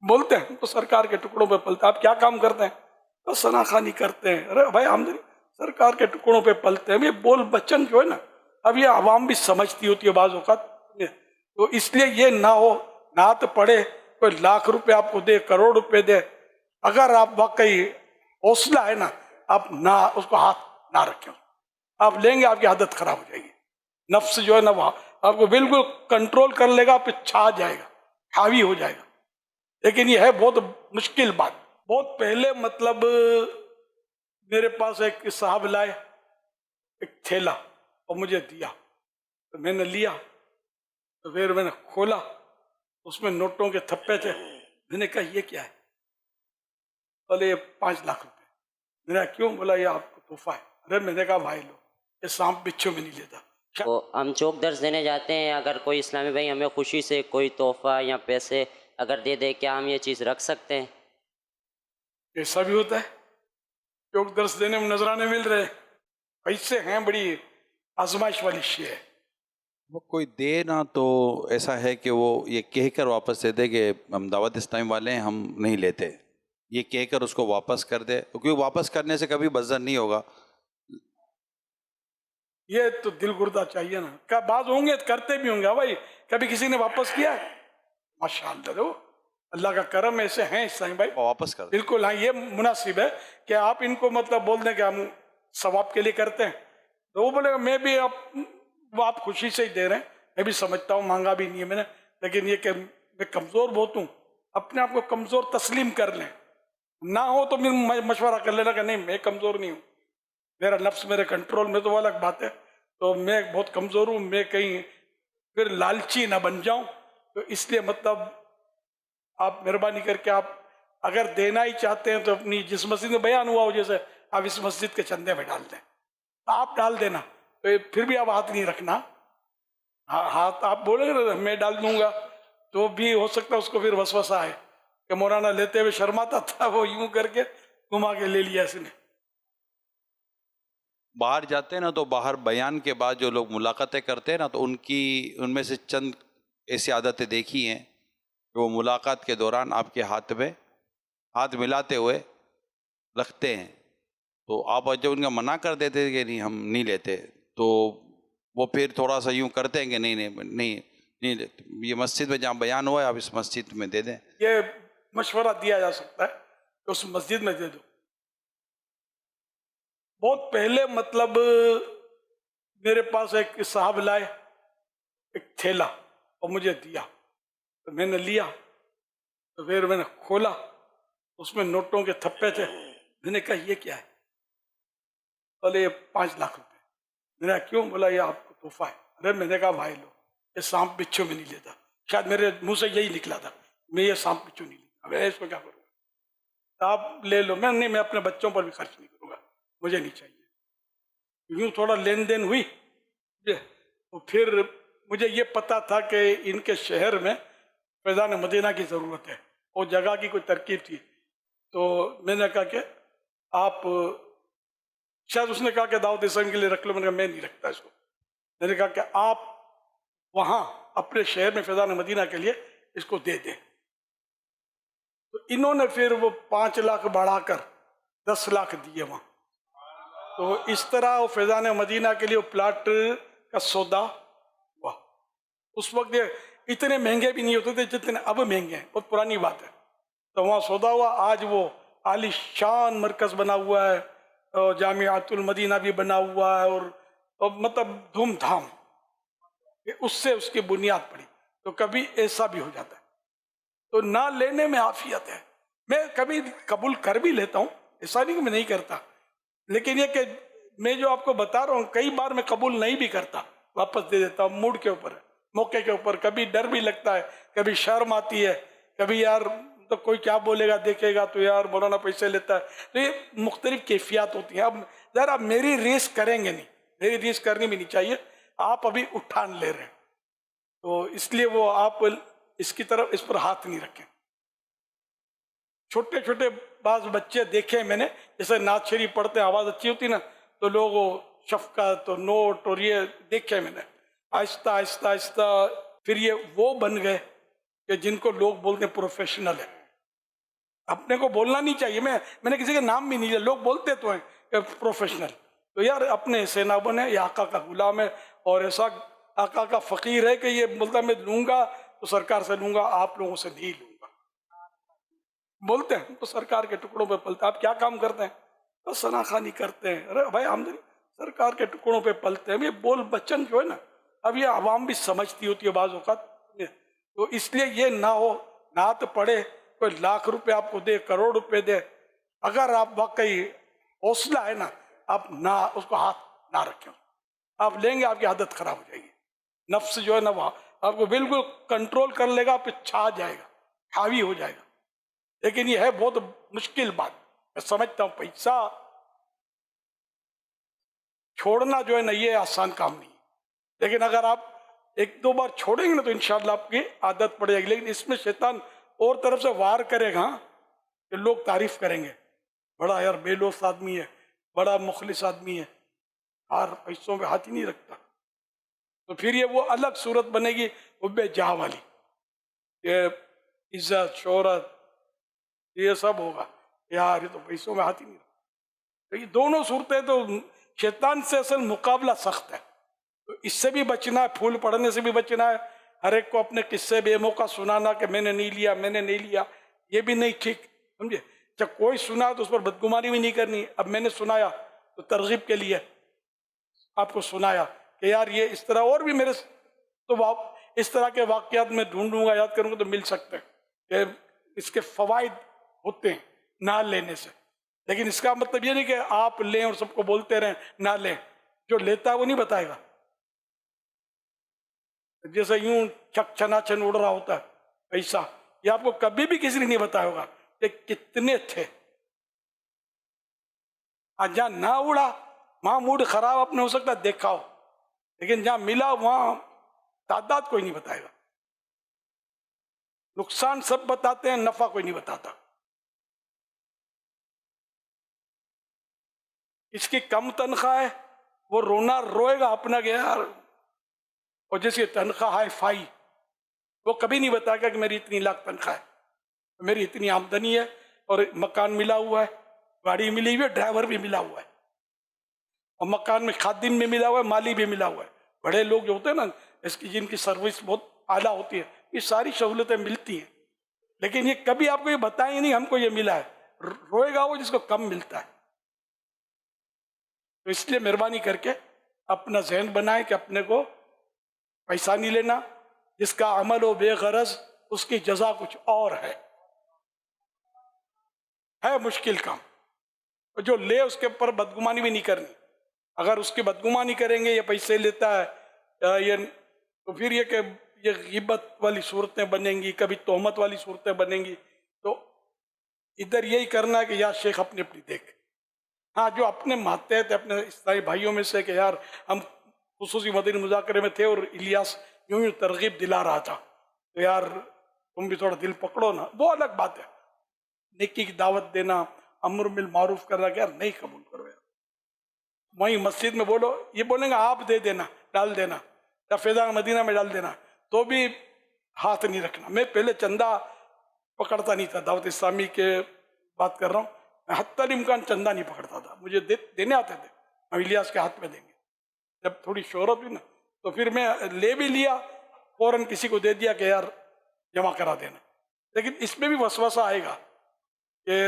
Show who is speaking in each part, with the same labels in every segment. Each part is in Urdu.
Speaker 1: بولتے ہیں تو سرکار کے ٹکڑوں پہ پلتے ہیں. آپ کیا کام کرتے ہیں؟ تو سنا خانی کرتے ہیں. ارے بھائی ہم سرکار کے ٹکڑوں پہ پلتے ہیں. یہ بول بچن جو ہے نا، اب یہ عوام بھی سمجھتی ہوتی ہے بعض اوقات، تو اس لیے یہ نہ ہو نعت پڑھے کوئی لاکھ روپے آپ کو دے، کروڑ روپے دے، اگر آپ واقعی حوصلہ ہے نا، آپ نہ اس کو ہاتھ نہ رکھیں. آپ لیں گے آپ کی عادت خراب ہو جائے گی. نفس جو ہے نا وہ آپ کو بالکل کنٹرول کر لے گا، آپ پہ چھا جائے گا، حاوی ہو جائے گا. لیکن یہ ہے بہت مشکل بات. بہت پہلے مطلب میرے پاس ایک صاحب لائے ایک تھیلا اور مجھے دیا، تو میں نے لیا، تو پھر میں نے کھولا، اس میں نوٹوں کے تھپے تھے. میں نے کہا یہ کیا ہے؟ بولے یہ 5 لاکھ روپے. میں نے کہا کیوں؟ بولا یہ آپ کو تحفہ ہے. ارے میں نے کہا بھائی لو، یہ سانپ بچھو میں نہیں لیتا.
Speaker 2: وہ ہم چوک درس دینے جاتے ہیں، اگر کوئی اسلامی بھائی ہمیں خوشی سے کوئی تحفہ یا پیسے اگر دے دے، کیا ہم یہ چیز رکھ سکتے ہیں؟
Speaker 1: ایسا بھی ہوتا ہے. چوک درس دینے میں نذرانے مل رہے، پیسے ہیں، بڑی آزمائش والی شے ہے.
Speaker 3: وہ کوئی دے نا تو ایسا ہے کہ وہ یہ کہہ کر واپس دے دے کہ ہم دعوت اسلامی والے ہیں، ہم نہیں لیتے، یہ کہہ کر اس کو واپس کر دے، کیونکہ واپس کرنے سے کبھی بدظن نہیں ہوگا.
Speaker 1: یہ تو دل گردہ چاہیے نا. کیا بعض ہوں گے کرتے بھی ہوں گے بھائی، کبھی کسی نے واپس کیا ہے؟ ماشاء اللہ، دو اللہ کا کرم ایسے ہیں اسلامی بھائی.
Speaker 3: واپس کر دے.
Speaker 1: بالکل ہاں، یہ مناسب ہے کہ آپ ان کو مطلب بول دیں کہ ہم ثواب کے لیے کرتے ہیں. تو وہ بولے گا میں بھی وہ آپ خوشی سے ہی دے رہے ہیں، میں بھی سمجھتا ہوں، مانگا بھی نہیں ہے میں نے، لیکن یہ کہ میں کمزور بہت ہوں. اپنے آپ کو کمزور تسلیم کر لیں. نہ ہو تو میں مشورہ کر لینا کہ نہیں میں کمزور نہیں ہوں، میرا نفس میرے کنٹرول میں، تو وہ الگ بات ہے. تو میں بہت کمزور ہوں، میں کہیں پھر لالچی نہ بن جاؤں. تو اس لیے مطلب آپ مہربانی کر کے آپ اگر دینا ہی چاہتے ہیں تو اپنی جس مسجد میں بیان ہوا ہو، جیسے آپ اس مسجد کے چندے میں ڈال دیں، آپ ڈال دینا، تو پھر بھی آپ ہاتھ نہیں رکھنا. ہاتھ آپ بولے گا میں ڈال دوں گا، تو بھی ہو سکتا ہے اس کو پھر وسوسہ ہے کہ مولانا لیتے ہوئے شرماتا تھا، وہ یوں کر کے گھما کے لے لیا اس نے.
Speaker 3: باہر جاتے ہیں نا تو باہر بیان کے بعد جو لوگ ملاقاتیں کرتے ہیں نا، تو ان میں سے چند ایسی عادتیں دیکھی ہیں کہ وہ ملاقات کے دوران آپ کے ہاتھ میں ہاتھ ملاتے ہوئے رکھتے ہیں. تو آپ جب ان کا منع کر دیتے کہ نہیں ہم نہیں لیتے، تو وہ پھر تھوڑا سا یوں کرتے ہیں کہ نہیں لیتے. یہ مسجد میں جہاں بیان ہوا ہے آپ اس مسجد میں دے دیں.
Speaker 1: یہ مشورہ دیا جا سکتا ہے کہ اس مسجد میں دے دو. بہت پہلے مطلب میرے پاس ایک صاحب لائے ایک تھیلا اور مجھے دیا، تو میں نے لیا، تو پھر میں نے کھولا، اس میں نوٹوں کے تھپے تھے. میں نے کہا یہ کیا ہے؟ بولے یہ 5 لاکھ روپے. میں نے کہا کیوں؟ بولا یہ آپ کو تحفہ ہے. ارے میں نے کہا بھائی لو، یہ سانپ بچھو میں نہیں لیتا. شاید میرے منہ سے یہی نکلا تھا، میں یہ سانپ بچھو نہیں لیتا. اب اس کو کیا کروں گا؟ آپ لے لو. میں نہیں، میں اپنے بچوں پر بھی خرچ نہیں کروں گا، مجھے نہیں چاہیے. یوں تھوڑا لین دین ہوئی، تو پھر مجھے یہ پتا تھا کہ ان کے شہر میں فیضان مدینہ کی ضرورت ہے، اور جگہ کی کوئی ترکیب تھی. تو میں نے کہا کہ آپ، شاید اس نے کہا کہ دعوت اسلامی کے لیے رکھ لو. میں نے کہا میں نہیں رکھتا اس کو. میں نے کہا کہ آپ وہاں اپنے شہر میں فیضان مدینہ کے لیے اس کو دے دیں. تو انہوں نے پھر وہ 5 لاکھ بڑھا کر 10 لاکھ دیے وہاں. تو اس طرح وہ فیضان مدینہ کے لیے وہ پلاٹ کا سودا ہوا. اس وقت یہ اتنے مہنگے بھی نہیں ہوتے تھے جتنے اب مہنگے ہیں، بہت پرانی بات ہے. تو وہاں سودا ہوا. آج وہ عالی شان مرکز بنا ہوا ہے، اور جامعۃ المدینہ بھی بنا ہوا ہے، اور مطلب دھوم دھام اس سے اس کی بنیاد پڑی. تو کبھی ایسا بھی ہو جاتا ہے، تو نہ لینے میں عافیت ہے. میں کبھی قبول کر بھی لیتا ہوں، ایسا نہیں کہ میں نہیں کرتا، لیکن یہ کہ میں جو آپ کو بتا رہا ہوں کئی بار میں قبول نہیں بھی کرتا، واپس دے دیتا ہوں. موڈ کے اوپر ہے، موقع کے اوپر. کبھی ڈر بھی لگتا ہے، کبھی شرم آتی ہے، کبھی یار تو کوئی کیا بولے گا، دیکھے گا تو یار مولانا پیسے لیتا ہے. تو یہ مختلف کیفیات ہوتی ہیں. اب ذرا میری ریس کریں گے نہیں، میری ریس کرنی بھی نہیں چاہیے. آپ ابھی اٹھان لے رہے ہیں، تو اس لیے وہ آپ اس کی طرف اس پر ہاتھ نہیں رکھیں. چھوٹے چھوٹے بعض بچے دیکھے میں نے، جیسے نعت شریف پڑھتے ہیں، آواز اچھی ہوتی نا، تو لوگ شفقت اور نوٹ اور یہ دیکھے میں نے. آہستہ آہستہ آہستہ پھر یہ وہ بن گئے کہ جن کو لوگ بولتے ہیں پروفیشنل ہے. اپنے کو بولنا نہیں چاہیے. میں نے کسی کا نام بھی نہیں لیا, لوگ بولتے تو ہیں کہ پروفیشنل, تو یار اپنے ایسے نہ بنے. یہ آقا کا غلام ہے اور ایسا آقا کا فقیر ہے کہ یہ بولتا میں لوں گا تو سرکار سے لوں گا, آپ لوگوں سے نہیں لوں گا. بولتے ہیں تو سرکار کے ٹکڑوں پہ پلتے. آپ کیا کام کرتے ہیں؟ بس ثنا خوانی کرتے ہیں. ارے بھائی ہم سرکار کے ٹکڑوں پہ پلتے ہیں. یہ بول بچن جو ہے نا, اب یہ عوام بھی سمجھتی ہوتی ہے بعض اوقات, تو اس لیے یہ نہ ہو. نعت پڑھے, کوئی لاکھ روپے آپ کو دے, کروڑ روپے دے, اگر آپ واقعی حوصلہ ہے نا, آپ نہ اس کو ہاتھ نہ رکھیں. آپ لیں گے آپ کی عادت خراب ہو جائے گی. نفس جو ہے نا وہ آپ کو بالکل کنٹرول کر لے گا, پھر چھا جائے گا, حاوی ہو جائے گا. لیکن یہ ہے بہت مشکل بات. میں سمجھتا ہوں پیسہ چھوڑنا جو ہے نا یہ آسان کام نہیں ہے, لیکن اگر آپ ایک دو بار چھوڑیں گے نا تو انشاءاللہ آپ کی عادت پڑ جائے گی. لیکن اس میں شیطان اور طرف سے وار کرے گا کہ لوگ تعریف کریں گے, بڑا یار بے لوث آدمی ہے, بڑا مخلص آدمی ہے, ہر پیسوں پہ ہاتھ ہی نہیں رکھتا. تو پھر یہ وہ الگ صورت بنے گی حب جاہ والی, یہ عزت شہرت یہ سب ہوگا. یار یہ تو پیسوں میں ہاتھ ہی نہیں رکھتا. یہ دونوں صورتیں تو شیطان سے اصل مقابلہ سخت ہے. تو اس سے بھی بچنا ہے, پھول پڑنے سے بھی بچنا ہے. ہر ایک کو اپنے قصے بے موقع سنانا کہ میں نے نہیں لیا, میں نے نہیں لیا, یہ بھی نہیں ٹھیک, سمجھے. جب کوئی سنا تو اس پر بدگمانی بھی نہیں کرنی. اب میں نے سنایا تو ترغیب کے لیے آپ کو سنایا کہ یار یہ اس طرح اور بھی میرے تو اس طرح کے واقعات میں ڈھونڈوں گا, یاد کروں گا تو مل سکتے ہیں کہ اس کے فوائد ہوتے ہیں نہ لینے سے. لیکن اس کا مطلب یہ نہیں کہ آپ لیں اور سب کو بولتے رہیں نہ لیں. جو لیتا ہے وہ نہیں بتائے گا. جیسے یوں چھک چھنا چھن اڑ رہا ہوتا ہے پیسہ, یہ آپ کو کبھی بھی کسی نے نہیں بتایا ہوگا کہ کتنے تھے. جہاں نہ اڑا وہاں موڈ خراب اپنے ہو سکتا ہے دیکھا ہو, لیکن جہاں ملا وہاں تعداد کوئی نہیں بتائے گا. نقصان سب بتاتے ہیں, نفع کوئی نہیں بتاتا. اس کی کم تنخواہ ہے وہ رونا روئے گا اپنا کہ یار, اور جس کی تنخواہ ہائی فائی وہ کبھی نہیں بتائے گا کہ میری اتنی لاکھ تنخواہ ہے, میری اتنی آمدنی ہے, اور مکان ملا ہوا ہے, گاڑی ملی ہوئی ہے, ڈرائیور بھی ملا ہوا ہے, اور مکان میں خادم بھی ملا ہوا ہے, مالی بھی ملا ہوا ہے. بڑے لوگ جو ہوتے ہیں نا اس کی جن کی سروس بہت اعلیٰ ہوتی ہے, یہ ساری سہولتیں ملتی ہیں, لیکن یہ کبھی آپ کو یہ بتائیں نہیں ہم کو یہ ملا ہے. روئے گا وہ جس کو کم ملتا ہے. تو اس لیے مہربانی کر کے اپنا ذہن بنائیں کہ اپنے کو پیسہ نہیں لینا. جس کا عمل ہو بے غرض اس کی جزا کچھ اور ہے مشکل کام. جو لے اس کے اوپر بدگمانی بھی نہیں کرنی. اگر اس کی بدگمانی کریں گے یہ پیسے لیتا ہے یہ, تو پھر یہ کہ یہ غیبت والی صورتیں بنیں گی, کبھی تہمت والی صورتیں بنیں گی. تو ادھر یہی کرنا ہے کہ یا شیخ اپنی اپنی دیکھ. ہاں جو اپنے ماتحت اپنے اسلامی بھائیوں میں سے کہ یار ہم خصوصی مدنی مذاکرے میں تھے اور الیاس یوں ترغیب دلا رہا تھا, تو یار تم بھی تھوڑا دل پکڑو نا, وہ الگ بات ہے. نیکی کی دعوت دینا, امر بالمعروف کرنا کہ یار نہیں قبول کرو یار. وہیں مسجد میں بولو, یہ بولیں گے آپ دے دینا, ڈال دینا, یا فیضان مدینہ میں ڈال دینا, تو بھی ہاتھ نہیں رکھنا. میں پہلے چندہ پکڑتا نہیں تھا, دعوت اسلامی کے بات کر رہا ہوں, میں حتی الامکان چندہ نہیں پکڑتا تھا. مجھے دینے آتے تھے, ہم الیاس کے ہاتھ میں دیں گے. جب تھوڑی شہرت ہوئی نا تو پھر میں لے بھی لیا, فوراً کسی کو دے دیا کہ یار جمع کرا دینا. لیکن اس میں بھی وسوسہ آئے گا کہ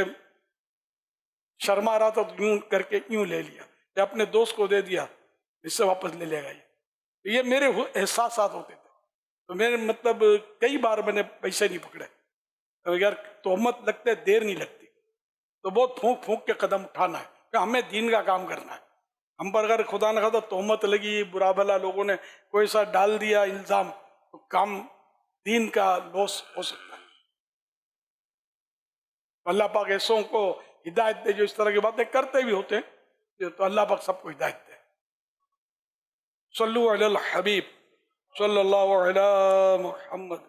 Speaker 1: شرما رہا تھا تو یوں کر کے یوں لے لیا, یا اپنے دوست کو دے دیا اس سے واپس لے لے گا. یہ میرے احساسات ہوتے تھے. تو میرے مطلب کئی بار میں نے پیسے نہیں پکڑے. یار تہمت لگتے دیر نہیں لگتی, تو بہت پھونک پھونک کے قدم اٹھانا ہے کہ ہمیں دین کا کام کرنا ہے. ہم پر اگر خدا نہ خدا تہمت لگی, برا بھلا لوگوں نے کوئی سا ڈال دیا الزام, تو کام دین کا لوس ہو سکتا ہے. اللہ پاک ایسوں کو ہدایت دے جو اس طرح کی باتیں کرتے بھی ہوتے ہیں, تو اللہ پاک سب کو ہدایت دے. صلو علی الحبیب صلی اللہ علی محمد.